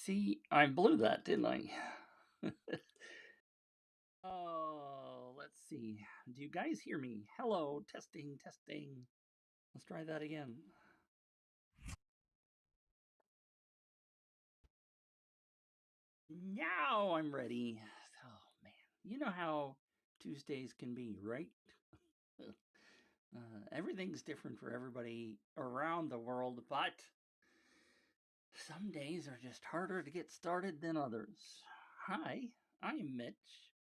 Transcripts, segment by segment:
See, I blew that, didn't I? Oh, let's see. Do you guys hear me? Hello, testing, testing. Let's try that again. Now I'm ready. Oh, man. You know how Tuesdays can be, right? Everything's different for everybody around the world, but some days are just harder to get started than others. Hi, I'm Mitch.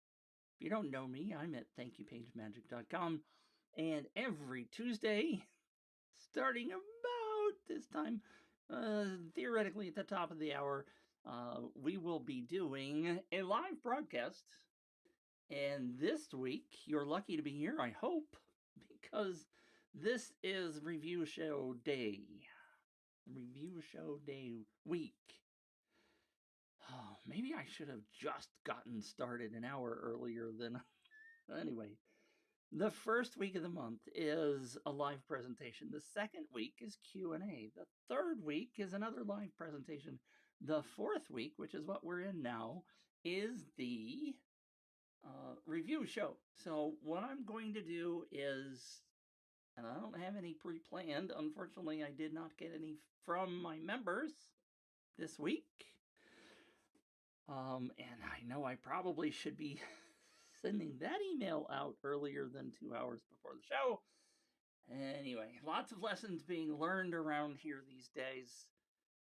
If you don't know me, I'm at thankyoupagemagic.com. And every Tuesday, starting about this time, theoretically at the top of the hour, we will be doing a live broadcast. And this week, you're lucky to be here, I hope, because this is Review Show Day. Review Show Day week. Oh, maybe I should have just gotten started an hour earlier than. Anyway, the first week of the month is a live presentation. The second week is Q&A. The third week is another live presentation. The fourth week, which is what we're in now, is the review show. So what I'm going to do is, and I don't have any pre-planned. Unfortunately, I did not get any from my members this week. And I know I probably should be sending that email out earlier than 2 hours before the show. Anyway, lots of lessons being learned around here these days,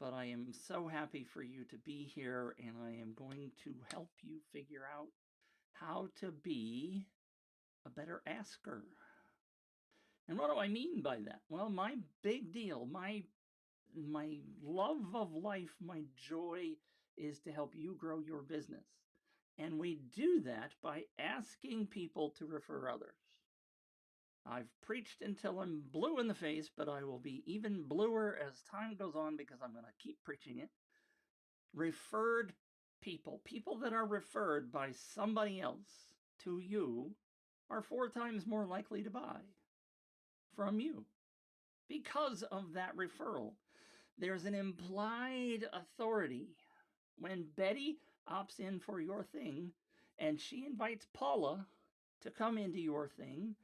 but I am so happy for you to be here, and I am going to help you figure out how to be a better asker. And what do I mean by that? Well, my big deal, my love of life, my joy is to help you grow your business. And we do that by asking people to refer others. I've preached until I'm blue in the face, but I will be even bluer as time goes on because I'm going to keep preaching it. Referred people, people that are referred by somebody else to you, are 4 times more likely to buy from you because of that referral. There's an implied authority. When Betty opts in for your thing and she invites Paula to come into your thing,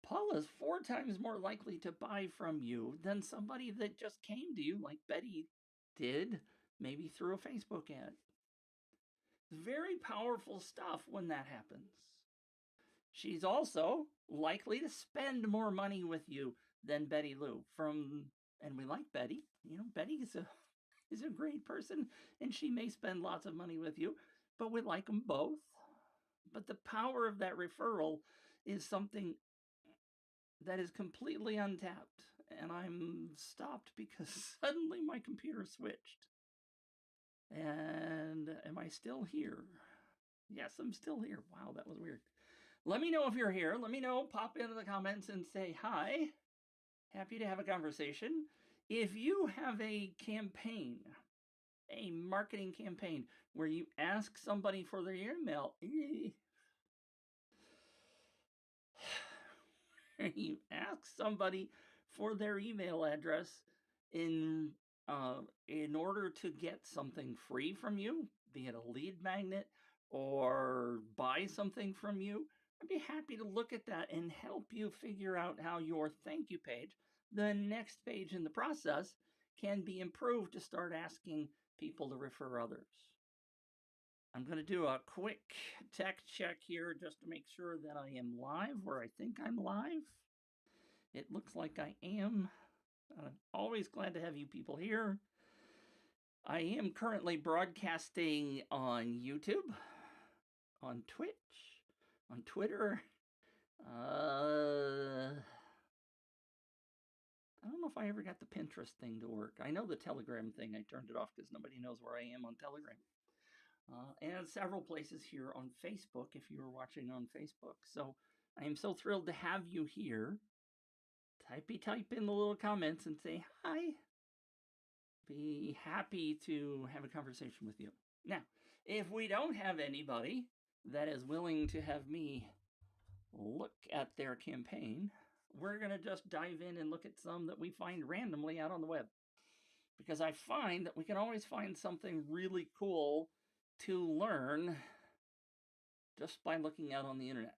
Paula's 4 times more likely to buy from you than somebody that just came to you like Betty did, maybe through a Facebook ad. Very powerful stuff when that happens. She's also likely to spend more money with you than Betty Lou and we like Betty. You know, Betty is a great person and she may spend lots of money with you, but we like them both. But the power of that referral is something that is completely untapped, and I'm stopped because suddenly my computer switched. And am I still here? Yes, I'm still here. Wow, that was weird. Let me know if you're here. Let me know. Pop into the comments and say hi. Happy to have a conversation. If you have a campaign, a marketing campaign, where you ask somebody for their email, you ask somebody for their email address in in order to get something free from you, be it a lead magnet or buy something from you, I'd be happy to look at that and help you figure out how your thank you page, the next page in the process, can be improved to start asking people to refer others. I'm going to do a quick tech check here just to make sure that I am live where I think I'm live. It looks like I am. I'm always glad to have you people here. I am currently broadcasting on YouTube, on Twitch, on Twitter. I don't know if I ever got the Pinterest thing to work. I know the Telegram thing, I turned it off because nobody knows where I am on Telegram. And several places here on Facebook if you were watching on Facebook. So I am so thrilled to have you here. Type in the little comments and say hi. Be happy to have a conversation with you. Now, if we don't have anybody that is willing to have me look at their campaign, we're going to just dive in and look at some that we find randomly out on the web. because I find that we can always find something really cool to learn just by looking out on the internet.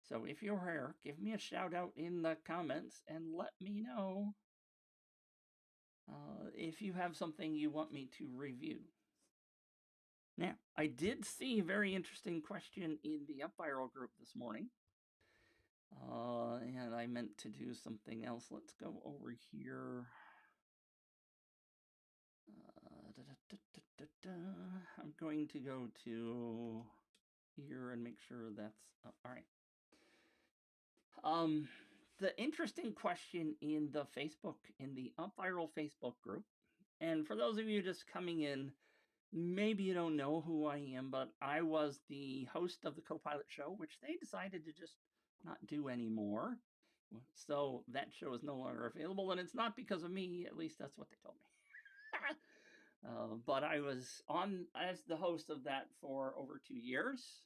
So if you're here, give me a shout out in the comments and let me know if you have something you want me to review. Now, I did see a very interesting question in the Up Viral group this morning. And I meant to do something else. Let's go over here. I'm going to go to here and make sure that's up. All right. The interesting question in the Up Viral Facebook group, and for those of you just coming in, maybe you don't know who I am, but I was the host of the Co-Pilot show, which they decided to just not do anymore. So that show is no longer available, and it's not because of me. At least that's what they told me. But I was on as the host of that for over 2 years.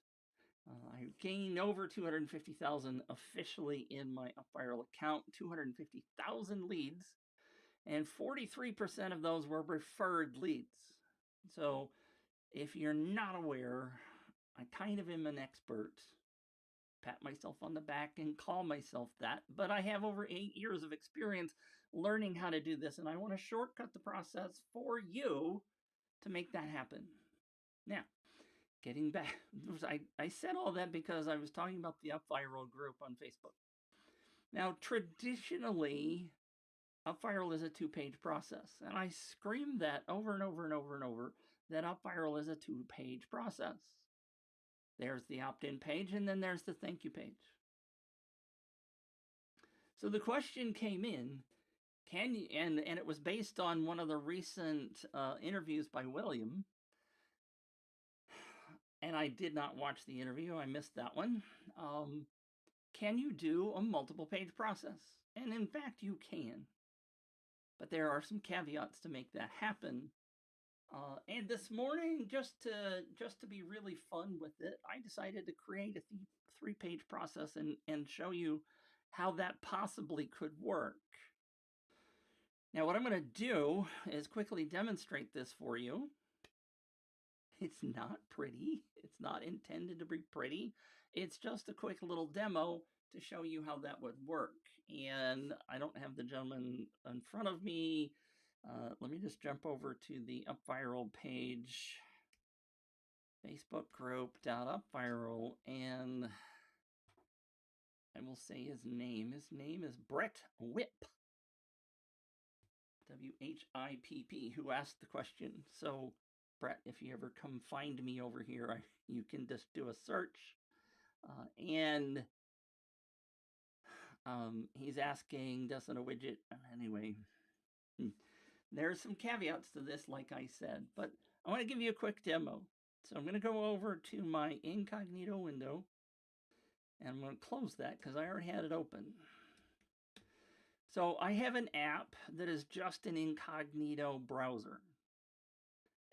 I gained over 250,000 officially in my Up Viral account, 250,000 leads, and 43% of those were referred leads. So if you're not aware, I kind of am an expert. Pat myself on the back and call myself that, but I have over 8 years of experience learning how to do this, and I want to shortcut the process for you to make that happen. Now, getting back, I said all that because I was talking about the Up Viral group on Facebook. Now, traditionally, Up Viral is a 2-page process, and I screamed that over and over and over and over, that Up Viral is a 2-page process. There's the opt-in page, and then there's the thank you page. So the question came in, can you, and it was based on one of the recent interviews by William, and I did not watch the interview, I missed that one. Can you do a multiple page process? And in fact, you can. But there are some caveats to make that happen. And this morning, just to be really fun with it, I decided to create a 3-page process and show you how that possibly could work. Now, what I'm going to do is quickly demonstrate this for you. It's not pretty. It's not intended to be pretty. It's just a quick little demo to show you how that would work. And I don't have the gentleman in front of me. Let me just jump over to the Up Viral page, Facebook group Up Viral, and I will say his name. His name is Brett Whipp, W-H-I-P-P, who asked the question. So, Brett, if you ever come find me over here, you can just do a search. And he's asking, doesn't a widget, anyway, there's some caveats to this, like I said, but I want to give you a quick demo. So I'm going to go over to my incognito window, and I'm going to close that because I already had it open. So I have an app that is just an incognito browser.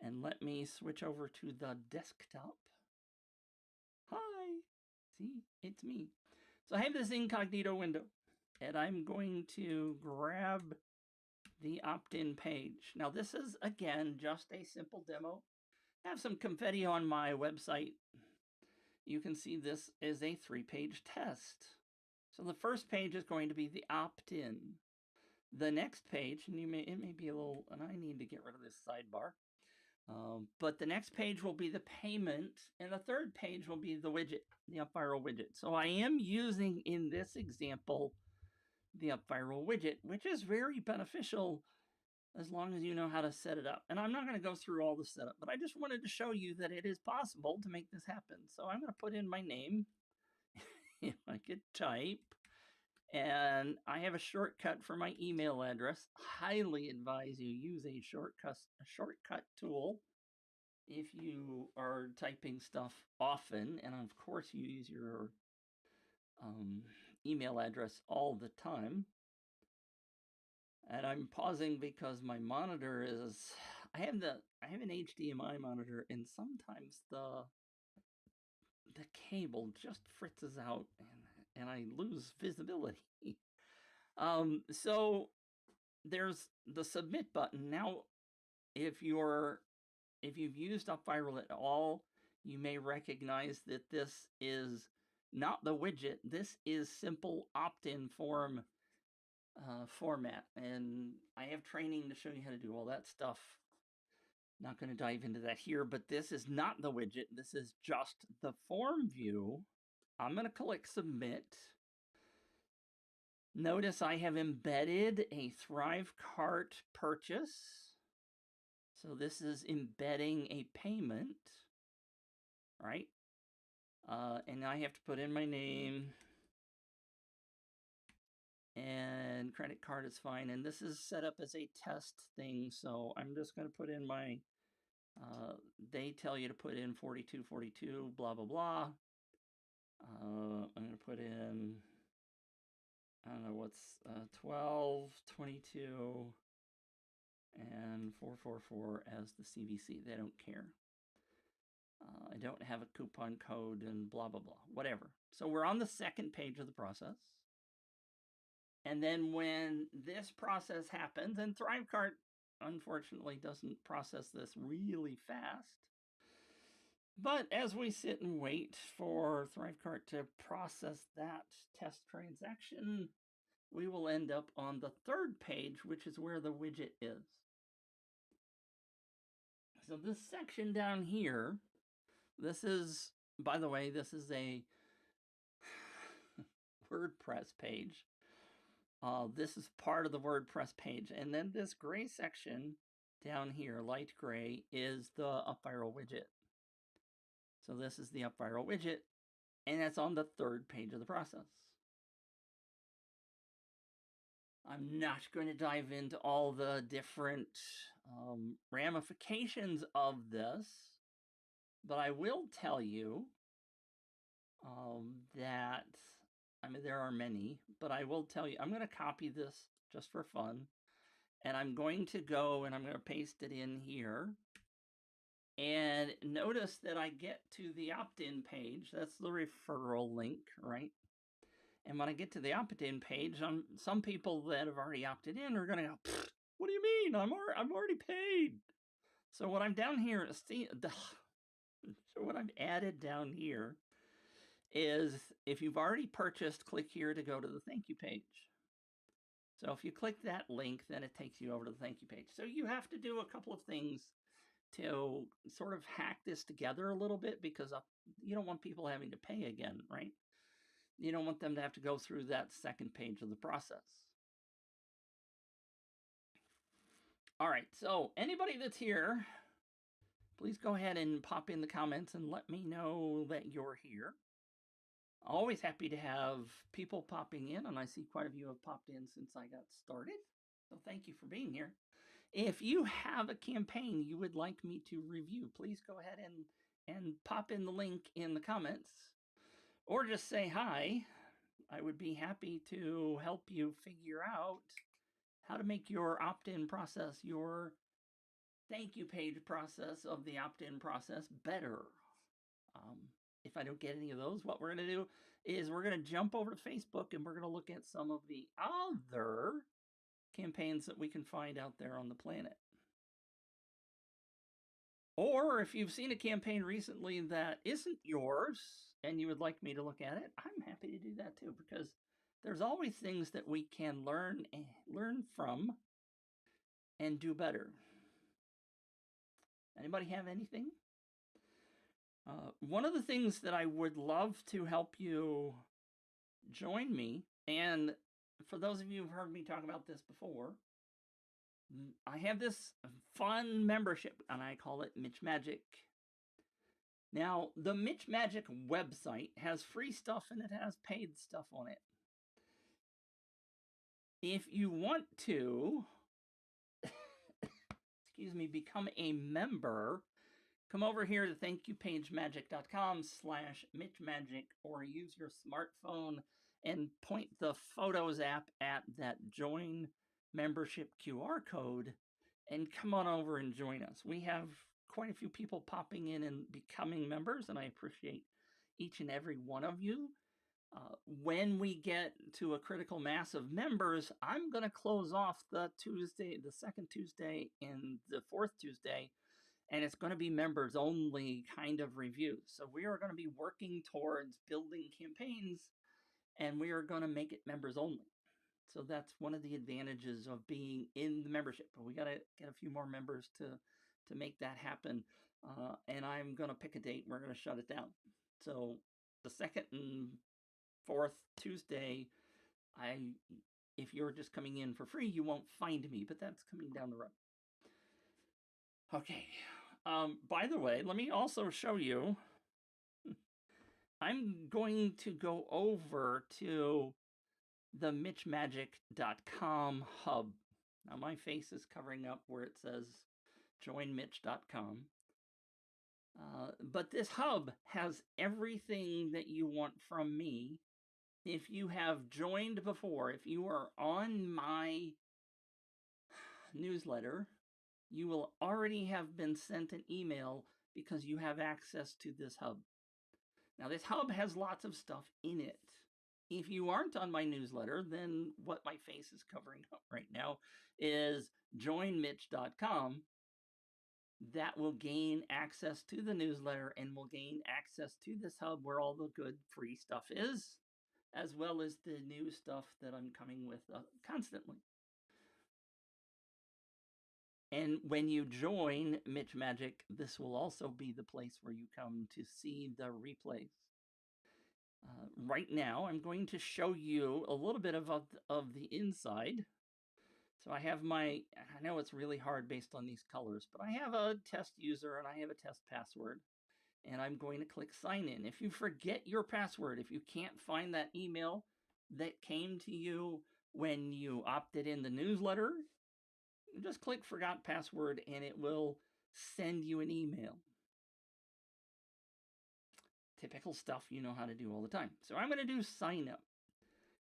And let me switch over to the desktop. Hi, see, it's me. So I have this incognito window, and I'm going to grab the opt-in page. Now this is, again, just a simple demo. I have some confetti on my website. You can see this is a 3-page test. So the first page is going to be the opt-in. The next page, and it may be a little, and I need to get rid of this sidebar. But the next page will be the payment, and the third page will be the widget, the Up Viral widget. So I am using, in this example, the Up Viral widget, which is very beneficial as long as you know how to set it up. And I'm not going to go through all the setup, but I just wanted to show you that it is possible to make this happen. So I'm going to put in my name, if I could type, and I have a shortcut for my email address. Highly advise you use a shortcut tool if you are typing stuff often, and of course you use your email address all the time. And I'm pausing because my monitor is, I have an HDMI monitor, and sometimes the cable just fritzes out and I lose visibility. So there's the submit button. Now, if you've used UpViral at all, you may recognize that this is not the widget. This is simple opt-in form format, and I have training to show you how to do all that stuff. Not going to dive into that here, but this is not the widget. This is just the form view. I'm going to click submit. Notice I have embedded a ThriveCart purchase. So this is embedding a payment, right? And I have to put in my name, and credit card is fine. And this is set up as a test thing, so I'm just going to put in my, they tell you to put in 4242, blah, blah, blah. I'm going to put in, I don't know, what's 12, 22, and 444 as the CVC. They don't care. I don't have a coupon code and blah, blah, blah, whatever. So we're on the second page of the process. And then when this process happens, and ThriveCart unfortunately doesn't process this really fast, but as we sit and wait for ThriveCart to process that test transaction, we will end up on the third page, which is where the widget is. So this section down here, this is, by the way, this is a WordPress page. This is part of the WordPress page. And then this gray section down here, light gray, is the UpViral widget. So this is the UpViral widget, and that's on the third page of the process. I'm not going to dive into all the different ramifications of this, but I will tell you that, I mean, there are many, but I will tell you, I'm going to copy this just for fun, and I'm going to go and I'm going to paste it in here. And notice that I get to the opt-in page. That's the referral link, right? And when I get to the opt-in page, some people that have already opted in are going to go, what do you mean? I'm already paid. So what I'm down here, so what I've added down here is, if you've already purchased, click here to go to the thank you page. So if you click that link, then it takes you over to the thank you page. So you have to do a couple of things to sort of hack this together a little bit, because you don't want people having to pay again, right? You don't want them to have to go through that second page of the process. All right, so anybody that's here, please go ahead and pop in the comments and let me know that you're here. Always happy to have people popping in, and I see quite a few have popped in since I got started. So thank you for being here. If you have a campaign you would like me to review, please go ahead and pop in the link in the comments, or just say hi. I would be happy to help you figure out how to make your opt-in process, your thank you page process of the opt-in process better. If I don't get any of those, what we're going to do is we're going to jump over to Facebook and we're going to look at some of the other campaigns that we can find out there on the planet. Or if you've seen a campaign recently that isn't yours and you would like me to look at it, I'm happy to do that too, because there's always things that we can learn from and do better. Anybody have anything? One of the things that I would love to help you join me, and for those of you who've heard me talk about this before, I have this fun membership, and I call it Mitch Magic. Now, the Mitch Magic website has free stuff and it has paid stuff on it. If you want to, excuse me, become a member, come over here to thankyoupagemagic.com/MitchMagic, or use your smartphone and point the Photos app at that join membership QR code and come on over and join us. We have quite a few people popping in and becoming members, and I appreciate each and every one of you. When we get to a critical mass of members, I'm going to close off the second Tuesday and the fourth Tuesday, and it's going to be members only kind of reviews. So we are going to be working towards building campaigns, and we are going to make it members only. So that's one of the advantages of being in the membership. But we got to get a few more members to make that happen. And I'm going to pick a date. We're going to shut it down. So the second and fourth Tuesday, if you're just coming in for free, you won't find me, but that's coming down the road. Okay. By the way, let me also show you. I'm going to go over to the MitchMagic.com hub. Now my face is covering up where it says joinmitch.com. But this hub has everything that you want from me. If you have joined before, if you are on my newsletter, you will already have been sent an email because you have access to this hub. Now, this hub has lots of stuff in it. If you aren't on my newsletter, then what my face is covering up right now is joinmitch.com. That will gain access to the newsletter and will gain access to this hub where all the good free stuff is, as well as the new stuff that I'm coming with constantly. And when you join Mitch Magic, this will also be the place where you come to see the replays. Right now, I'm going to show you a little bit of the inside. So I have I know it's really hard based on these colors, but I have a test user and I have a test password. And I'm going to click sign in. If you forget your password, if you can't find that email that came to you when you opted in the newsletter, just click forgot password and it will send you an email. Typical stuff you know how to do all the time. So I'm going to do sign up.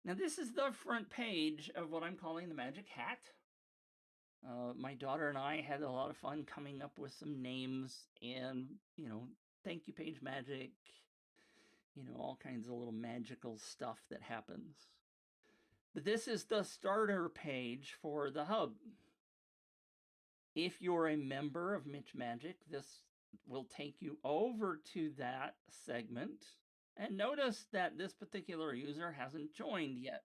Now this is the front page of what I'm calling the Magic Hat. My daughter and I had a lot of fun coming up with some names and, thank you page magic, all kinds of little magical stuff that happens. But this is the starter page for the hub. If you're a member of Mitch Magic, this will take you over to that segment. And notice that this particular user hasn't joined yet.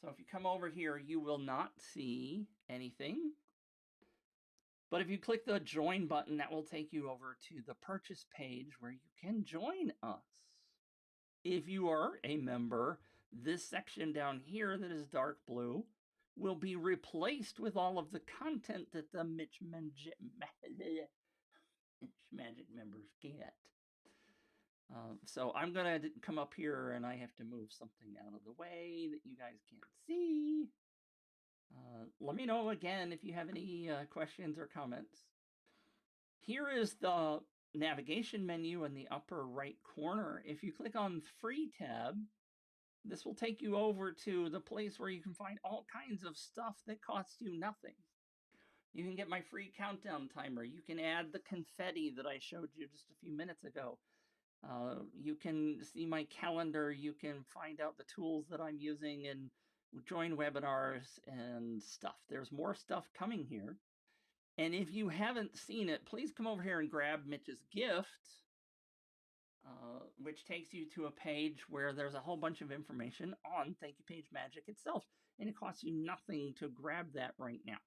So if you come over here, you will not see anything. But if you click the join button, that will take you over to the purchase page where you can join us. If you are a member, this section down here that is dark blue will be replaced with all of the content that the Mitch Magic members get. So I'm going to come up here and I have to move something out of the way that you guys can't see. Let me know again if you have any questions or comments. Here is the navigation menu in the upper right corner. If you click on Free tab, this will take you over to the place where you can find all kinds of stuff that costs you nothing. You can get my free countdown timer. You can add the confetti that I showed you just a few minutes ago. You can see my calendar. You can find out the tools that I'm using and join webinars and stuff. There's more stuff coming here. And if you haven't seen it, please come over here and grab Mitch's gift, which takes you to a page where there's a whole bunch of information on Thank You Page Magic itself. And it costs you nothing to grab that right now.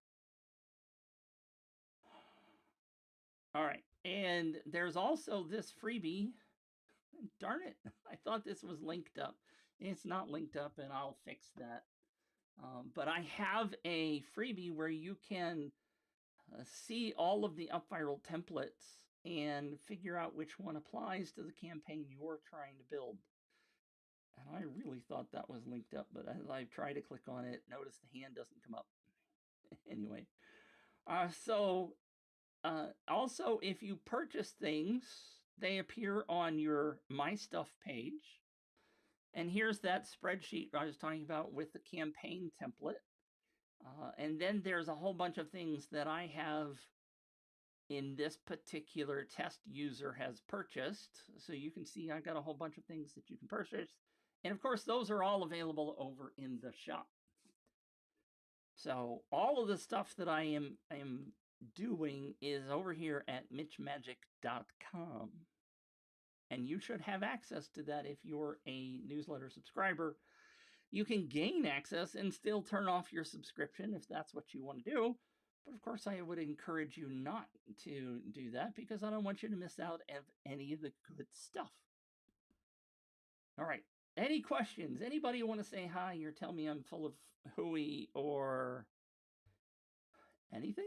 All right. And there's also this freebie. Darn it. I thought this was linked up. It's not linked up, and I'll fix that. But I have a freebie where you can see all of the UpViral templates and figure out which one applies to the campaign you're trying to build. And I really thought that was linked up, but as I try to click on it, notice the hand doesn't come up. Anyway, also, if you purchase things, they appear on your My Stuff page. And here's that spreadsheet I was talking about with the campaign template. And then there's a whole bunch of things that I have in this particular test user has purchased. So you can see I got a whole bunch of things that you can purchase. And of course, those are all available over in the shop. So all of the stuff that I am doing is over here at mitchmagic.com. And you should have access to that if you're a newsletter subscriber. You can gain access and still turn off your subscription if that's what you want to do. But of course, I would encourage you not to do that because I don't want you to miss out on any of the good stuff. All right. Any questions? Anybody want to say hi or tell me I'm full of hooey or anything?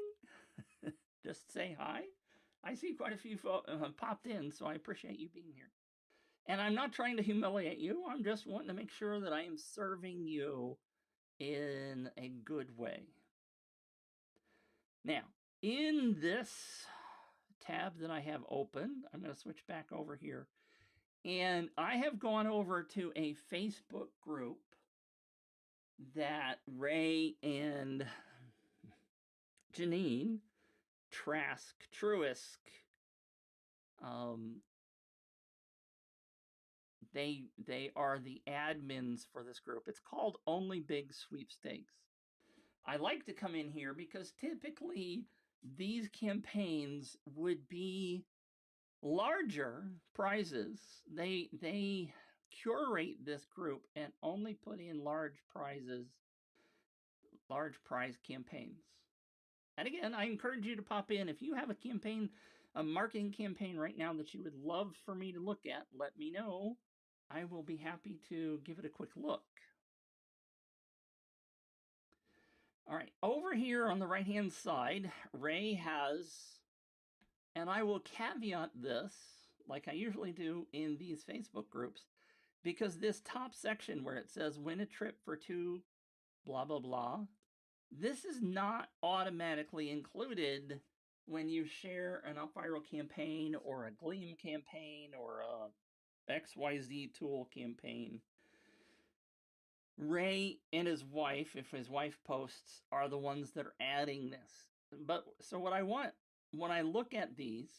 Just say hi. I see quite a few popped in, so I appreciate you being here. And I'm not trying to humiliate you. I'm just wanting to make sure that I am serving you in a good way. Now, in this tab that I have open, I'm going to switch back over here. And I have gone over to a Facebook group that Ray and Janine Truisk, they are the admins for this group. It's called Only Big Sweepstakes. I like to come in here because typically these campaigns would be larger prizes. They curate this group and only put in large prizes, large prize campaigns. And again, I encourage you to pop in. If you have a campaign, a marketing campaign right now that you would love for me to look at, let me know. I will be happy to give it a quick look. All right, over here on the right-hand side, Ray has, and I will caveat this, like I usually do in these Facebook groups, because this top section where it says win a trip for 2, blah, blah, blah, this is not automatically included when you share an UpViral campaign or a Gleam campaign or a XYZ tool campaign. Ray and his wife, if his wife posts, are the ones that are adding this. But so what I want, when I look at these,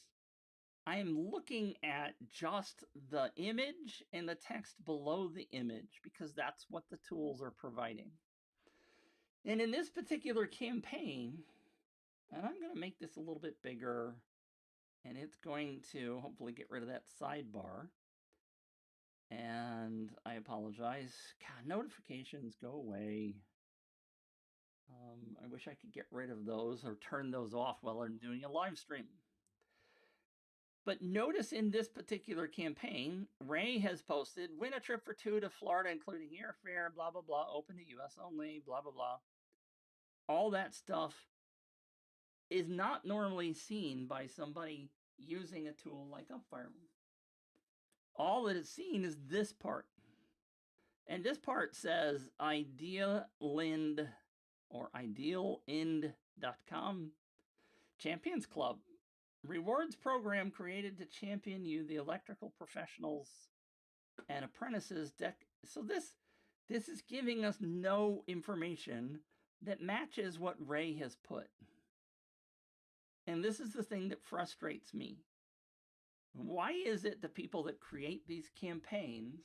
I am looking at just the image and the text below the image because that's what the tools are providing. And in this particular campaign, and I'm going to make this a little bit bigger, and it's going to hopefully get rid of that sidebar. And I apologize. God, notifications, go away. I wish I could get rid of those or turn those off while I'm doing a live stream. But notice in this particular campaign, Ray has posted, win a trip for 2 to Florida, including airfare, blah, blah, blah, open to US only, blah, blah, blah. All that stuff is not normally seen by somebody using a tool like UpViral. All that is seen is this part. And this part says idealind or idealind.com Champions Club. Rewards program created to champion you, the electrical professionals and apprentices. So this is giving us no information that matches what Ray has put. And this is the thing that frustrates me. Why is it the people that create these campaigns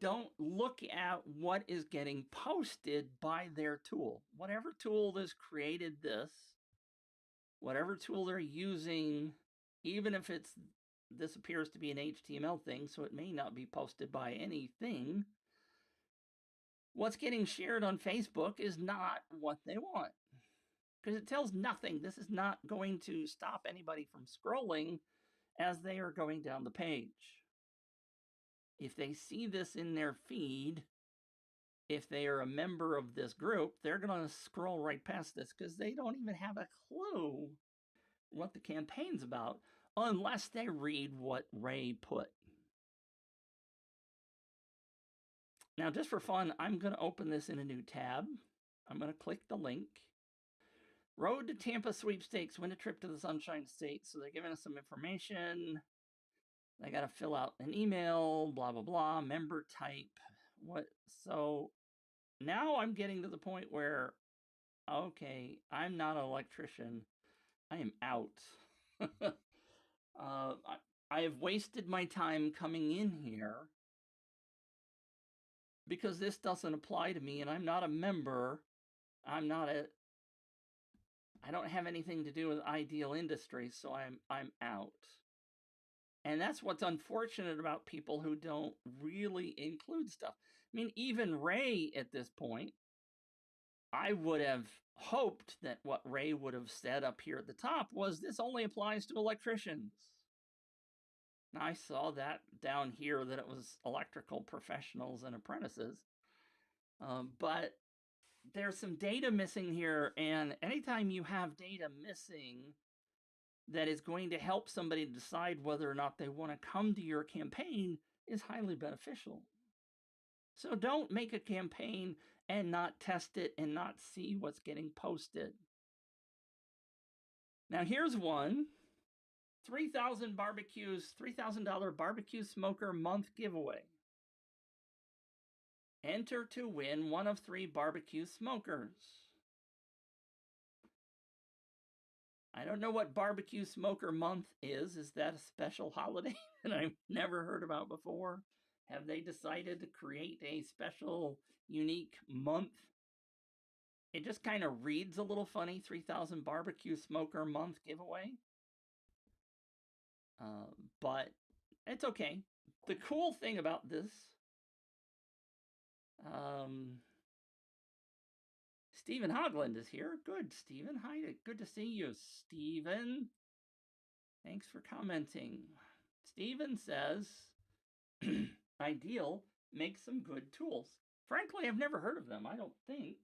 don't look at what is getting posted by their tool? Whatever tool has created this, whatever tool they're using, even if this appears to be an HTML thing, so it may not be posted by anything, what's getting shared on Facebook is not what they want. Because it tells nothing. This is not going to stop anybody from scrolling as they are going down the page. If they see this in their feed, if they are a member of this group, they're going to scroll right past this because they don't even have a clue what the campaign's about unless they read what Ray put. Now, just for fun, I'm going to open this in a new tab. I'm going to click the link. Road to Tampa Sweepstakes, win a trip to the Sunshine State. So they're giving us some information. I got to fill out an email, blah, blah, blah, member type. What? So now I'm getting to the point where, okay, I'm not an electrician. I am out. I have wasted my time coming in here because this doesn't apply to me and I'm not a member. I don't have anything to do with Ideal Industries, so I'm out. And that's what's unfortunate about people who don't really include stuff. I mean, even Ray at this point, I would have hoped that what Ray would have said up here at the top was this only applies to electricians. Now, I saw that down here that it was electrical professionals and apprentices. But there's some data missing here, and anytime you have data missing that is going to help somebody decide whether or not they want to come to your campaign is highly beneficial. So don't make a campaign and not test it and not see what's getting posted. Now here's one. 3,000 barbecues, $3,000 barbecue smoker month giveaway. Enter to win one of 3 barbecue smokers. I don't know what barbecue smoker month is. Is that a special holiday that I've never heard about before? Have they decided to create a special, unique month? It just kind of reads a little funny, 3,000 barbecue smoker month giveaway. But it's okay. The cool thing about this, Stephen Hogland is here. Good, Stephen. Hi, good to see you, Stephen. Thanks for commenting. Stephen says, Ideal makes some good tools. Frankly, I've never heard of them, I don't think.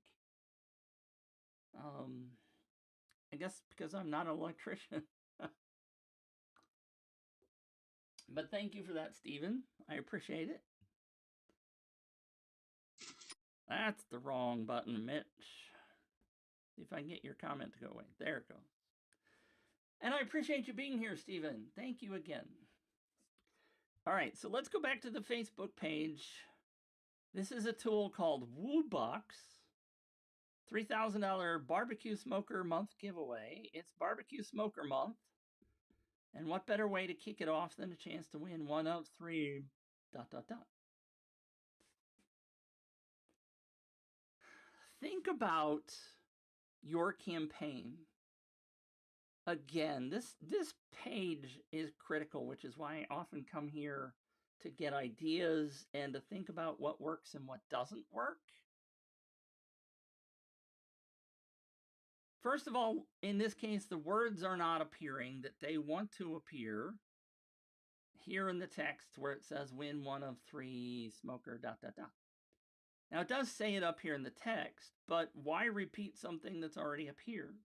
I guess because I'm not an electrician. But thank you for that, Stephen. I appreciate it. That's the wrong button, Mitch. See if I can get your comment to go away. There it goes. And I appreciate you being here, Stephen. Thank you again. All right, so let's go back to the Facebook page. This is a tool called WooBox. $3,000 barbecue smoker month giveaway. It's barbecue smoker month. And what better way to kick it off than a chance to win one of 3... ... Think about your campaign. Again, this page is critical, which is why I often come here to get ideas and to think about what works and what doesn't work. First of all, in this case, the words are not appearing that they want to appear here in the text where it says win one of 3 smoker ... Now, it does say it up here in the text, but why repeat something that's already appeared?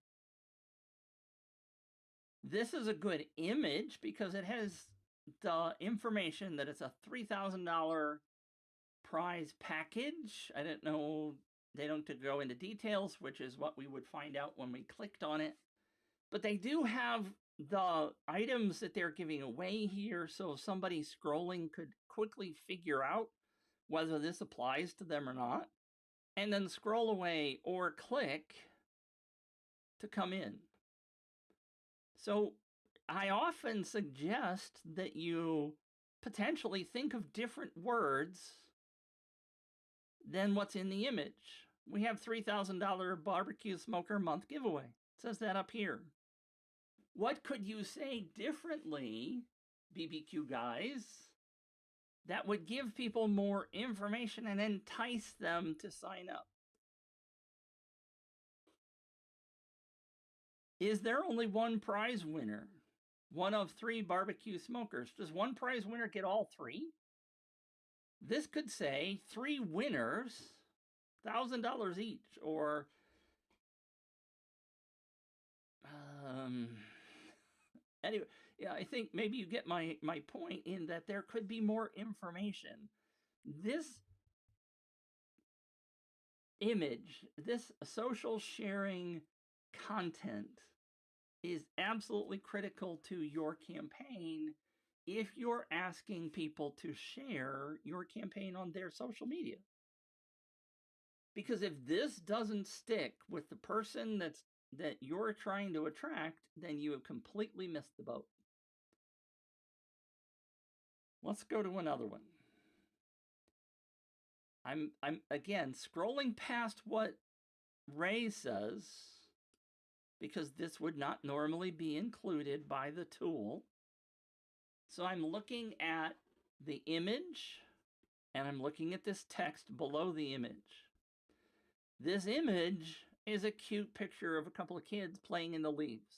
This is a good image because it has the information that it's a $3,000 prize package. I don't know, they don't go into details, which is what we would find out when we clicked on it. But they do have the items that they're giving away here, so if somebody scrolling could quickly figure out whether this applies to them or not, and then scroll away or click to come in. So I often suggest that you potentially think of different words than what's in the image. We have $3,000 barbecue smoker month giveaway. It says that up here. What could you say differently, BBQ guys, that would give people more information and entice them to sign up? Is there only one prize winner? One of 3 barbecue smokers. Does one prize winner get all 3? This could say 3 winners, $1,000 each, or anyway, yeah, I think maybe you get my point in that there could be more information. This image, this social sharing content is absolutely critical to your campaign if you're asking people to share your campaign on their social media. Because if this doesn't stick with the person that you're trying to attract, then you have completely missed the boat. Let's go to another one. I'm again scrolling past what Ray says because this would not normally be included by the tool. So I'm looking at the image and I'm looking at this text below the image. This image is a cute picture of a couple of kids playing in the leaves.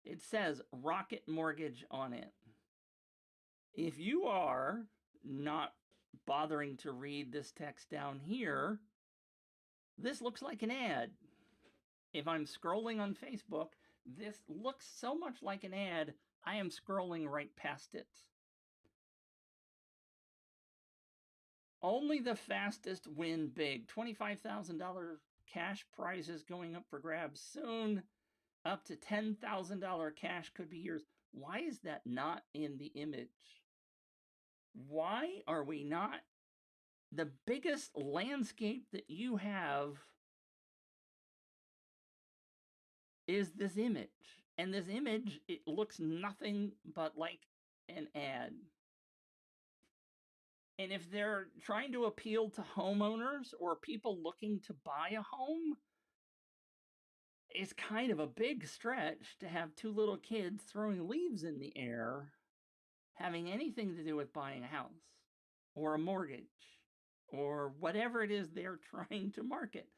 It says Rocket Mortgage on it. If you are not bothering to read this text down here, this looks like an ad. If I'm scrolling on Facebook, this looks so much like an ad, I am scrolling right past it. Only the fastest win big. $25,000 cash prizes going up for grabs soon. Up to $10,000 cash could be yours. Why is that not in the image? Why are we not? The biggest landscape that you have is this image. And this image, it looks nothing but like an ad. And if they're trying to appeal to homeowners or people looking to buy a home, it's kind of a big stretch to have two little kids throwing leaves in the air having anything to do with buying a house or a mortgage or whatever it is they're trying to market.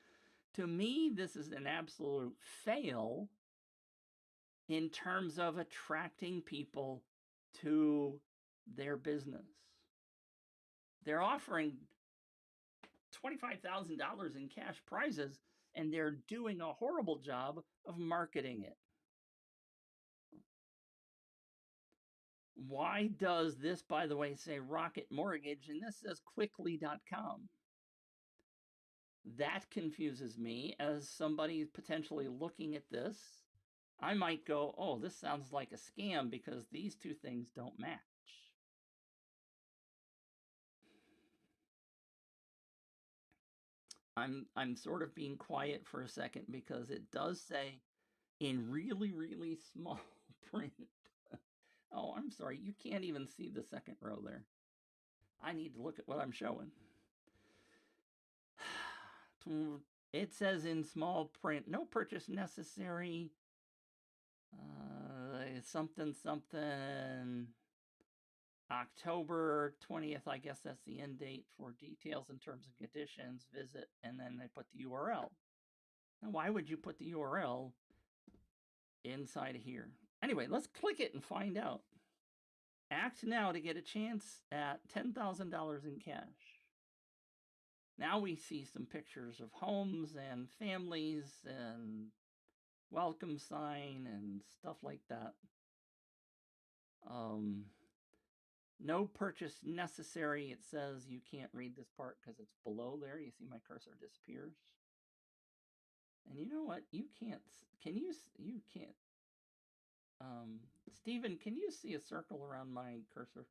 To me, this is an absolute fail in terms of attracting people to their business. They're offering $25,000 in cash prizes, and they're doing a horrible job of marketing it. Why does this, by the way, say Rocket Mortgage, and this says quickly.com? That confuses me as somebody potentially looking at this. I might go, oh, this sounds like a scam because these two things don't match. I'm sort of being quiet for a second because it does say in really, really small print. Oh, I'm sorry, you can't even see the second row there. I need to look at what I'm showing. It says in small print, no purchase necessary. Something, October 20th, I guess that's the end date for details and terms and conditions, visit, and then they put the URL. Now, why would you put the URL inside of here? Anyway, let's click it and find out. Act now to get a chance at $10,000 in cash. Now we see some pictures of homes and families and welcome sign and stuff like that. No purchase necessary. It says you can't read this part because it's below there. You see my cursor disappears. And you know what? You can't. Can you? You can't. Stephen, can you see a circle around my cursor?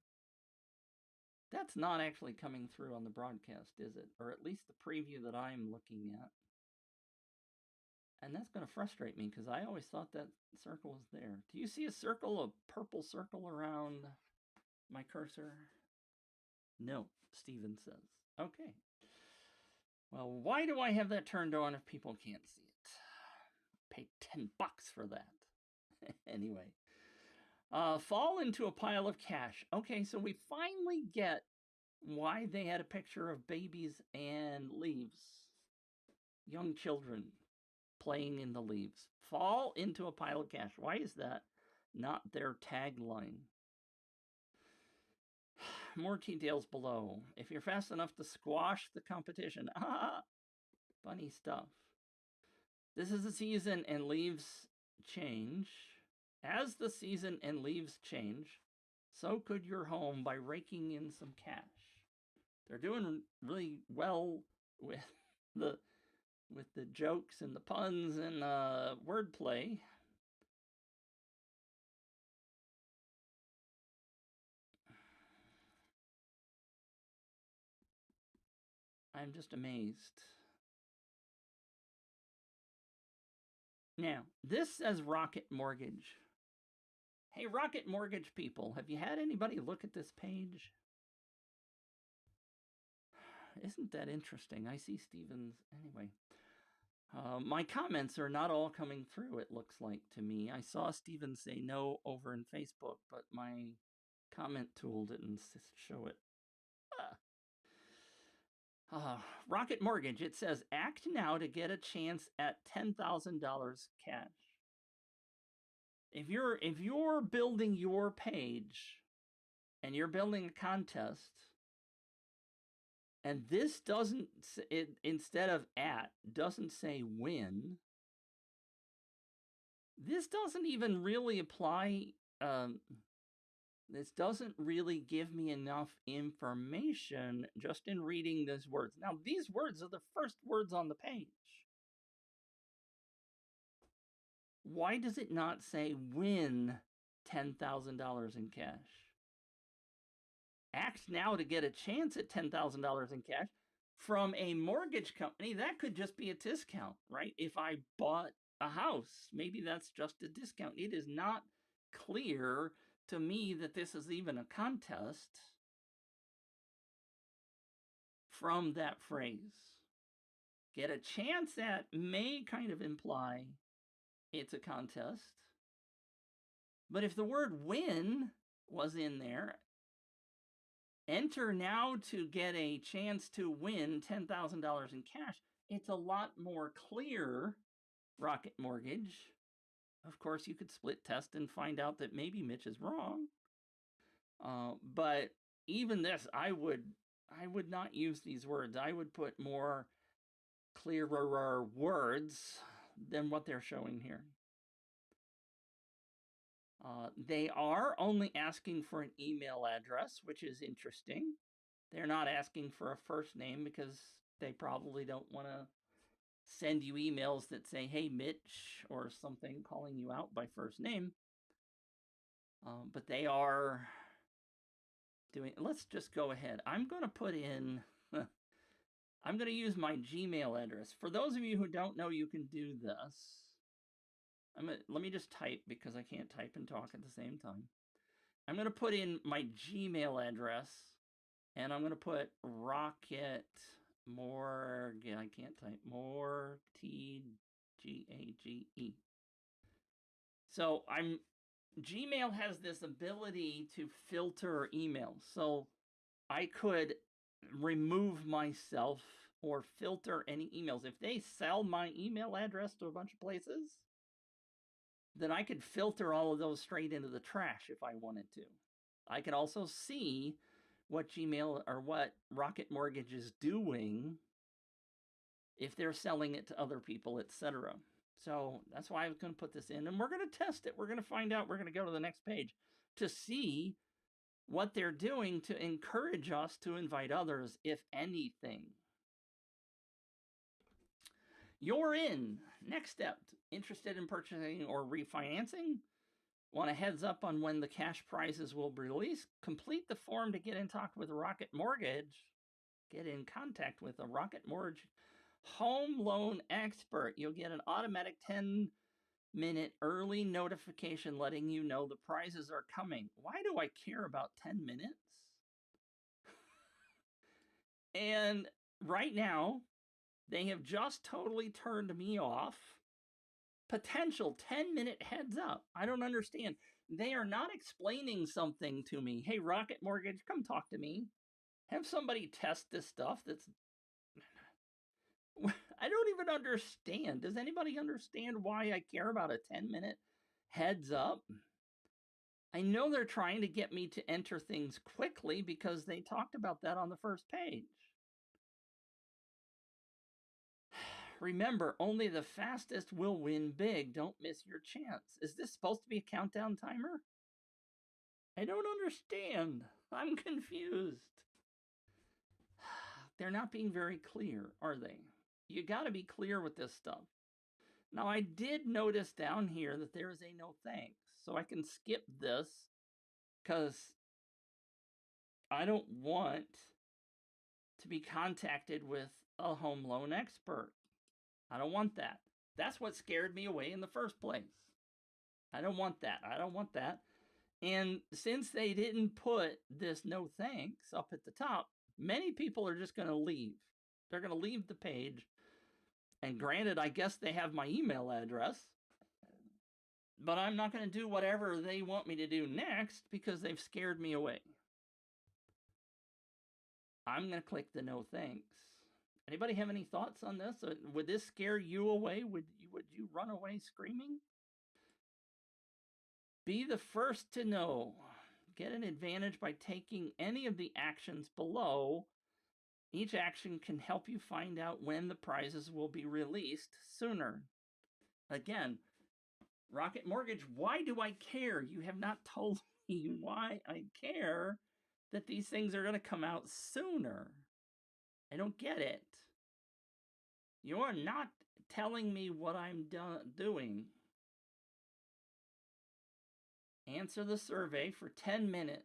That's not actually coming through on the broadcast, is it? Or at least the preview that I'm looking at. And that's going to frustrate me because I always thought that circle was there. Do you see a circle, a purple circle around my cursor? No, Steven says. Okay. Well, why do I have that turned on if people can't see it? Pay $10 for that. Anyway. Fall into a pile of cash. Okay, so we finally get why they had a picture of babies and leaves. Young children playing in the leaves. Fall into a pile of cash. Why is that not their tagline? More details below. If you're fast enough to squash the competition. Funny stuff. This is the season and leaves change. As the season and leaves change, so could your home by raking in some cash. They're doing really well with the jokes and the puns and wordplay. I'm just amazed. Now, this says Rocket Mortgage. Hey, Rocket Mortgage people, have you had anybody look at this page? Isn't that interesting? I see Steven's. Anyway, my comments are not all coming through, it looks like to me. I saw Steven say no over in Facebook, but my comment tool didn't show it. Rocket Mortgage, it says, act now to get a chance at $10,000 cash. If you're building your page and you're building a contest, and this doesn't, instead of at, doesn't say win, this doesn't even really apply. This doesn't really give me enough information just in reading these words. Now, these words are the first words on the page. Why does it not say win $10,000 in cash? Act now to get a chance at $10,000 in cash from a mortgage company. That could just be a discount, right? If I bought a house, maybe that's just a discount. It is not clear to me that this is even a contest from that phrase. Get a chance at may kind of imply it's a contest. But if the word win was in there, enter now to get a chance to win $10,000 in cash, it's a lot more clear, Rocket Mortgage. Of course, you could split test and find out that maybe Mitch is wrong. But even this, I would not use these words. I would put more clearer words than what they're showing here. They are only asking for an email address, which is interesting. They're not asking for a first name because they probably don't want to send you emails that say, hey, Mitch, or something calling you out by first name. But they are doing, let's just go ahead. I'm going to put in, I'm going to use my Gmail address. For those of you who don't know, you can do this. Let me just type because I can't type and talk at the same time. I'm going to put in my Gmail address, and I'm going to put Rocket Mortgage. I can't type more T-G-A-G-E. So Gmail has this ability to filter emails. So I could remove myself or filter any emails. If they sell my email address to a bunch of places, then I could filter all of those straight into the trash if I wanted to. I can also see what Gmail or what Rocket Mortgage is doing if they're selling it to other people, etc. So that's why I was going to put this in, and we're going to test it. We're going to find out. We're going to go to the next page to see what they're doing to encourage us to invite others, if anything. You're in. Next step. Interested in purchasing or refinancing? Want a heads up on when the cash prizes will be released? Complete the form to get in talk with Rocket Mortgage. Get in contact with a Rocket Mortgage home loan expert. You'll get an automatic 10-minute early notification letting you know the prizes are coming. Why do I care about 10 minutes? And right now, they have just totally turned me off. Potential 10-minute heads up. I don't understand. They are not explaining something to me. Hey, Rocket Mortgage, come talk to me. Have somebody test this stuff that's... I don't even understand. Does anybody understand why I care about a 10-minute heads up? I know they're trying to get me to enter things quickly because they talked about that on the first page. Remember, only the fastest will win big. Don't miss your chance. Is this supposed to be a countdown timer? I don't understand. I'm confused. They're not being very clear, are they? You got to be clear with this stuff. Now, I did notice down here that there is a no thanks. So I can skip this because I don't want to be contacted with a home loan expert. I don't want that. That's what scared me away in the first place. I don't want that. I don't want that. And since they didn't put this no thanks up at the top, Many people are just going to leave. They're going to leave the page. And granted, I guess they have my email address, but I'm not going to do whatever they want me to do next because they've scared me away. I'm going to click the no thanks. Anybody have any thoughts on this? Would this scare you away? Would you run away screaming? Be the first to know. Get an advantage by taking any of the actions below. Each action can help you find out when the prizes will be released sooner. Again, Rocket Mortgage, why do I care? You have not told me why I care that these things are going to come out sooner. I don't get it. You are not telling me what I'm doing. Answer the survey for 10 minutes.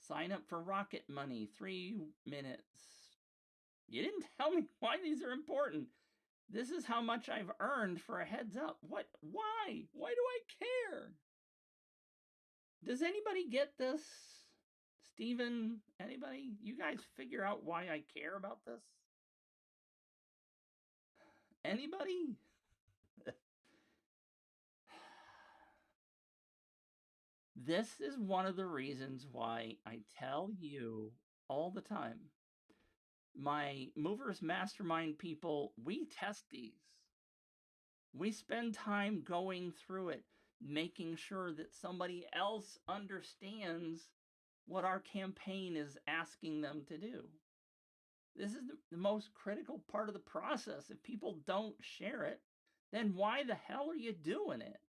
Sign up for Rocket Money, 3 minutes. You didn't tell me why these are important. This is how much I've earned for a heads up. What? Why? Why do I care? Does anybody get this? Steven, anybody? You guys figure out why I care about this? Anybody? This is one of the reasons why I tell you all the time. My Movers Mastermind people, we test these. We spend time going through it, making sure that somebody else understands what our campaign is asking them to do. This is the most critical part of the process. If people don't share it, then why the hell are you doing it?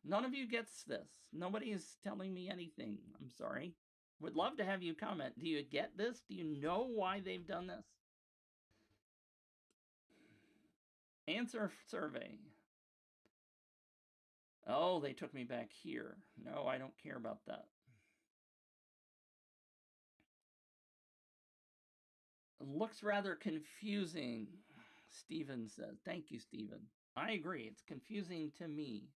None of you gets this. Nobody is telling me anything. I'm sorry. Would love to have you comment. Do you get this? Do you know why they've done this? Answer survey. Oh, they took me back here. No, I don't care about that. Looks rather confusing, Steven says. Thank you, Steven. I agree. It's confusing to me.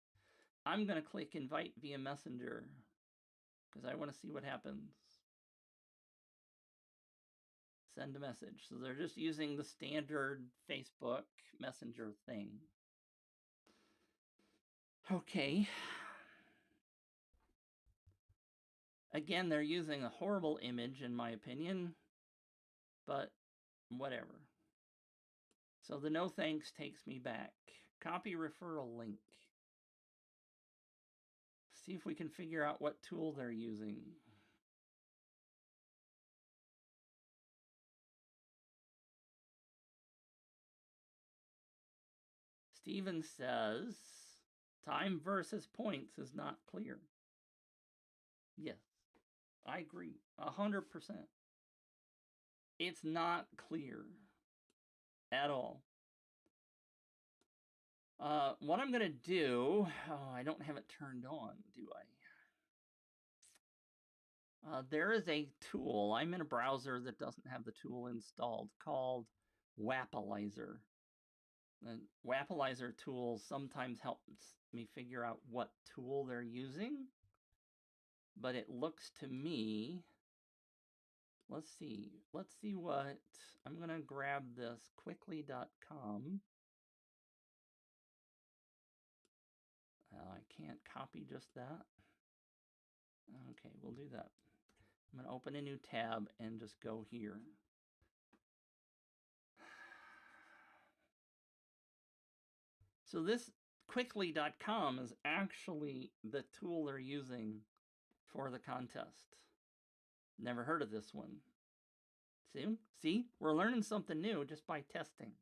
I'm going to click invite via messenger because I want to see what happens. Send a message. So they're just using the standard Facebook messenger thing. Okay. Again, they're using a horrible image in my opinion, but whatever. So the no thanks takes me back. Copy referral link. See if we can figure out what tool they're using. Steven says, time versus points is not clear. Yes, I agree, 100%. It's not clear at all. What I'm going to do, I don't have it turned on, do I? There is a tool. I'm in a browser that doesn't have the tool installed called Wappalizer. The Wappalizer tool sometimes helps me figure out what tool they're using, but it looks to me, let's see what, I'm going to grab this quickly.com. I can't copy just that. Okay, we'll do that. I'm going to open a new tab and just go here. So this quickly.com is actually the tool they're using for the contest. Never heard of this one. See, we're learning something new just by testing.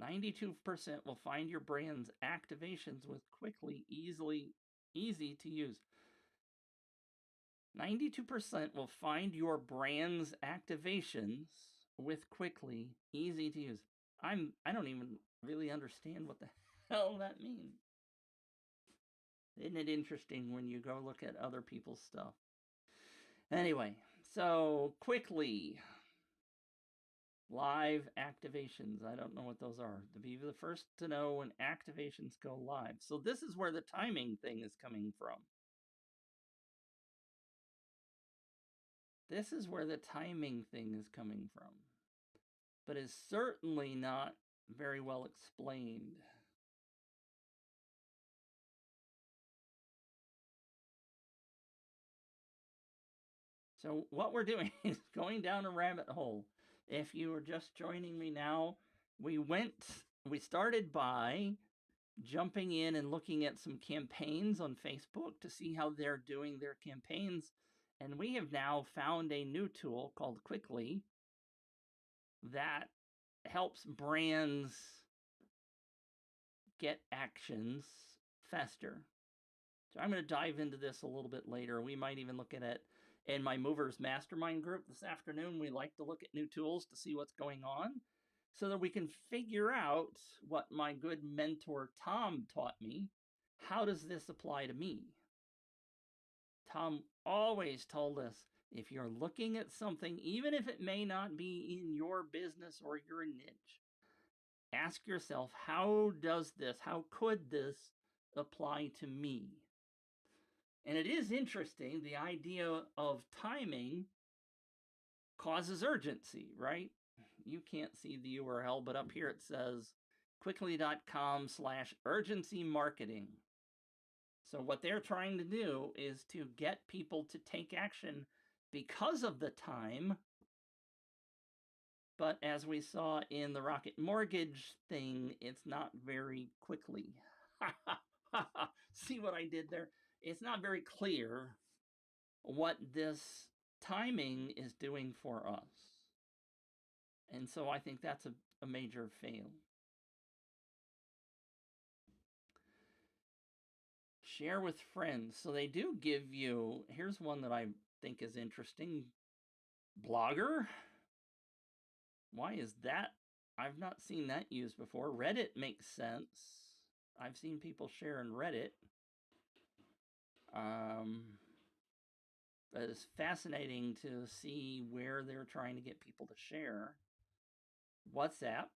"92% will find your brand's activations with Quickly easy to use." 92% will find your brand's activations with Quickly easy to use. I don't even really understand what the hell that means. Isn't it interesting when you go look at other people's stuff? Anyway, so Quickly. Live activations. I don't know what those are. To be the first to know when activations go live. So this is where the timing thing is coming from. This is where the timing thing is coming from. But is certainly not very well explained. So what we're doing is going down a rabbit hole. If you are just joining me now, we started by jumping in and looking at some campaigns on Facebook to see how they're doing their campaigns. And we have now found a new tool called Quickly that helps brands get actions faster. So I'm going to dive into this a little bit later. We might even look at it in my Movers Mastermind group this afternoon. We like to look at new tools to see what's going on so that we can figure out what my good mentor Tom taught me. How does this apply to me? Tom always told us, if you're looking at something, even if it may not be in your business or your niche, ask yourself, how could this apply to me? And it is interesting, the idea of timing causes urgency, right? You can't see the URL, but up here it says quickly.com/urgency marketing. So what they're trying to do is to get people to take action because of the time. But as we saw in the Rocket Mortgage thing, it's not very quickly. See what I did there? It's not very clear what this timing is doing for us. And so I think that's a major fail. Share with friends. So they do give you, here's one that I think is interesting. Blogger. Why is that? I've not seen that used before. Reddit makes sense. I've seen people share in Reddit. But it's fascinating to see where they're trying to get people to share. WhatsApp.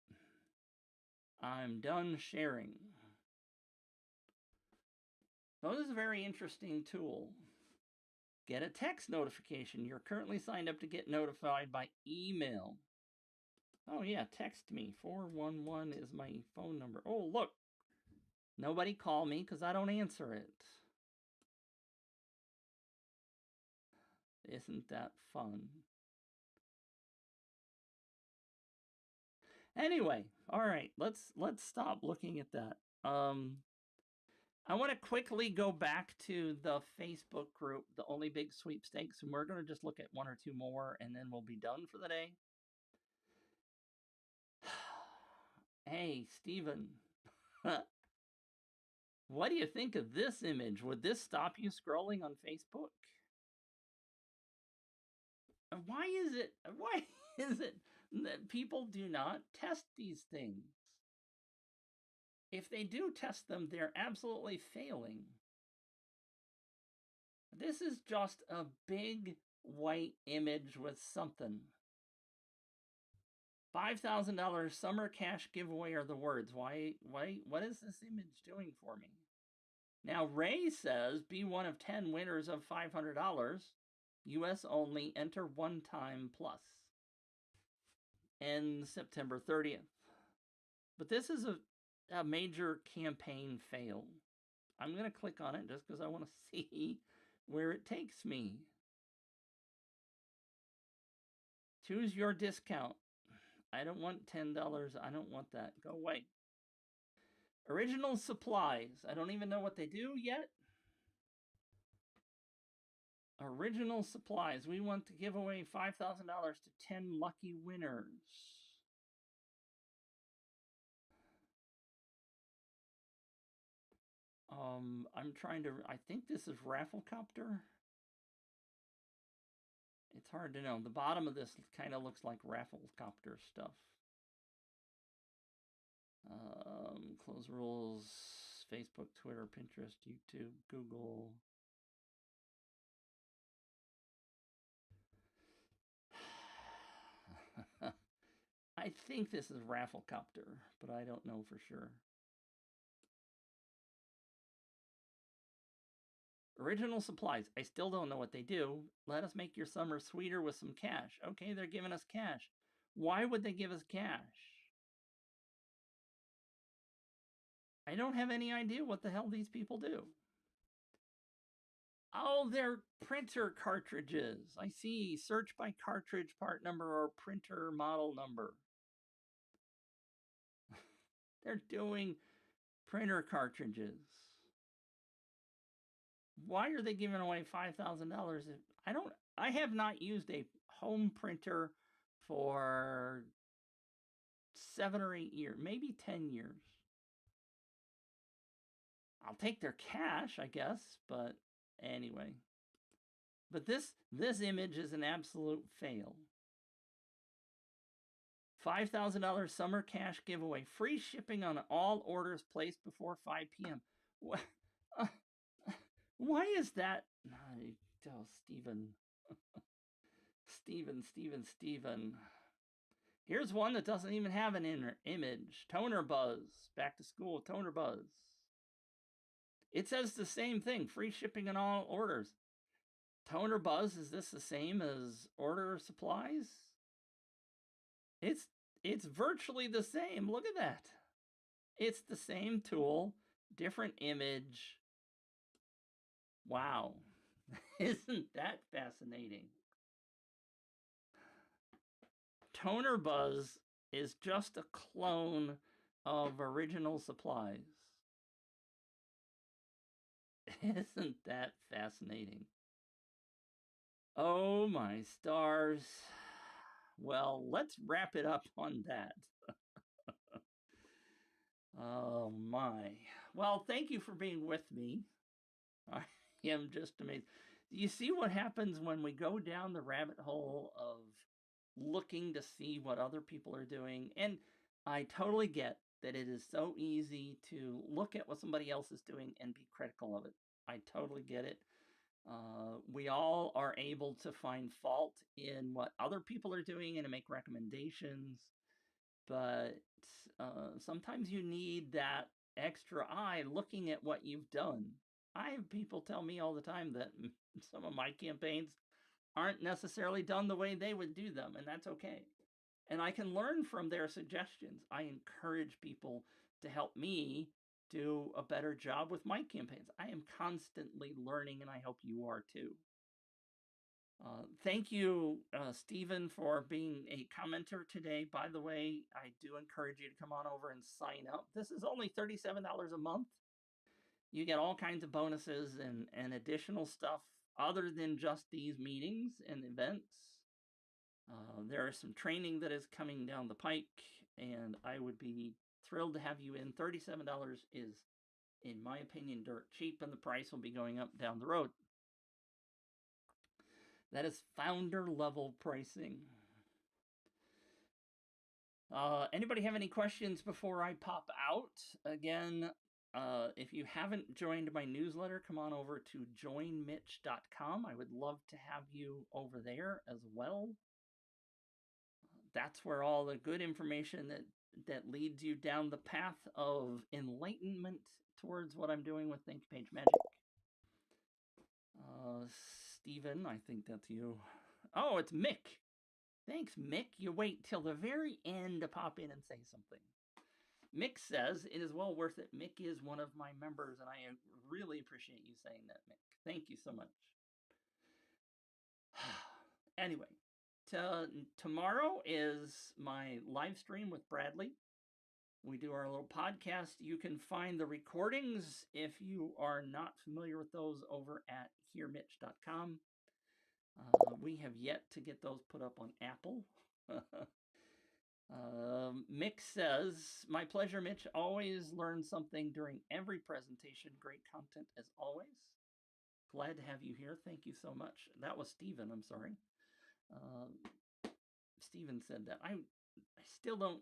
I'm done sharing. So this is a very interesting tool. Get a text notification. You're currently signed up to get notified by email. Oh yeah, text me. 411 is my phone number. Oh, look. Nobody call me because I don't answer it. Isn't that fun? Anyway, all right, let's stop looking at that. I want to quickly go back to the Facebook group, the Only Big Sweepstakes, and we're going to just look at one or two more, and then we'll be done for the day. Hey, Steven. What do you think of this image? Would this stop you scrolling on Facebook? Why is it that people do not test these things? If they do test them, they're absolutely failing. This is just a big white image with something. $5,000 summer cash giveaway are the words. What is this image doing for me? Now, Ray says, be one of 10 winners of $500. US only, enter one time plus. Ends September 30th. But this is a major campaign fail. I'm going to click on it just because I want to see where it takes me. Choose your discount. I don't want $10. I don't want that. Go away. Original supplies. I don't even know what they do yet. Original supplies. We want to give away $5,000 to 10 lucky winners. I'm trying to, I think this is Rafflecopter. It's hard to know. The bottom of this kind of looks like Rafflecopter stuff. Close rules, Facebook, Twitter, Pinterest, YouTube, Google. I think this is Rafflecopter, but I don't know for sure. Original supplies. I still don't know what they do. Let us make your summer sweeter with some cash. Okay, they're giving us cash. Why would they give us cash? I don't have any idea what the hell these people do. Oh, they're printer cartridges. I see. Search by cartridge part number or printer model number. They're doing printer cartridges. Why are they giving away $5,000? I have not used a home printer for 7 or 8 years, maybe 10 years. I'll take their cash, I guess, but anyway. But this image is an absolute fail. $5,000 summer cash giveaway. Free shipping on all orders placed before 5 p.m. Why is that? Oh, Steven. Here's one that doesn't even have an image. Toner Buzz. Back to school, Toner Buzz. It says the same thing. Free shipping on all orders. Toner Buzz, is this the same as order supplies? It's virtually the same. Look at that. It's the same tool, different image. Wow. Isn't that fascinating? Toner Buzz is just a clone of original supplies. Isn't that fascinating? Oh my stars. Well, let's wrap it up on that. Oh my. Well, thank you for being with me. I am just amazed. You see what happens when we go down the rabbit hole of looking to see what other people are doing? And I totally get that it is so easy to look at what somebody else is doing and be critical of it. I totally get it. We all are able to find fault in what other people are doing and to make recommendations, but sometimes you need that extra eye looking at what you've done. I have people tell me all the time that some of my campaigns aren't necessarily done the way they would do them, and that's okay. And I can learn from their suggestions. I encourage people to help me do a better job with my campaigns. I am constantly learning, and I hope you are too. Thank you, Stephen, for being a commenter today. By the way, I do encourage you to come on over and sign up. This is only $37 a month. You get all kinds of bonuses and additional stuff other than just these meetings and events. There is some training that is coming down the pike, and I would be thrilled to have you in. $37 is, in my opinion, dirt cheap, and the price will be going up down the road. That is founder level pricing. Anybody have any questions before I pop out? Again, if you haven't joined my newsletter, come on over to joinmitch.com. I would love to have you over there as well. That's where all the good information that leads you down the path of enlightenment towards what I'm doing with Think Page Magic. Stephen, I think that's you. Oh, it's Mick. Thanks, Mick. You wait till the very end to pop in and say something. Mick says, it is well worth it. Mick is one of my members, and I really appreciate you saying that, Mick. Thank you so much. Anyway, tomorrow is my live stream with Bradley. We do our little podcast. You can find the recordings if you are not familiar with those over at hearmitch.com. We have yet to get those put up on Apple. Mick says, my pleasure, Mitch. Always learn something during every presentation. Great content as always. Glad to have you here. Thank you so much. That was Stephen. I'm sorry. Stephen said that. I still don't.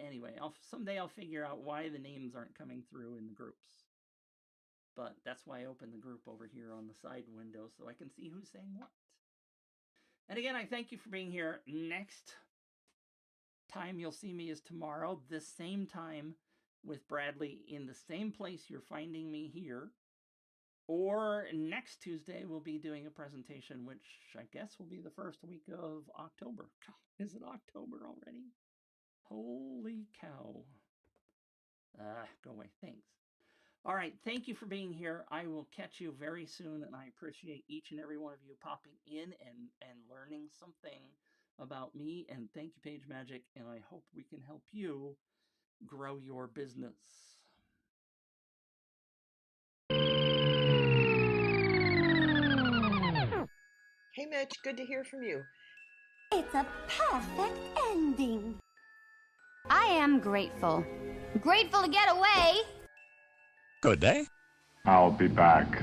Anyway, someday I'll figure out why the names aren't coming through in the groups. But that's why I opened the group over here on the side window so I can see who's saying what. And again, I thank you for being here. Next time you'll see me is tomorrow, this same time with Bradley in the same place you're finding me here. Or next Tuesday, we'll be doing a presentation, which I guess will be the first week of October. God, is it October already? Holy cow. Go away. Thanks. All right. Thank you for being here. I will catch you very soon, and I appreciate each and every one of you popping in and learning something about me. And thank you, Page Magic, and I hope we can help you grow your business. Hey, Mitch, good to hear from you. It's a perfect ending. I am grateful. Grateful to get away. Good day. I'll be back.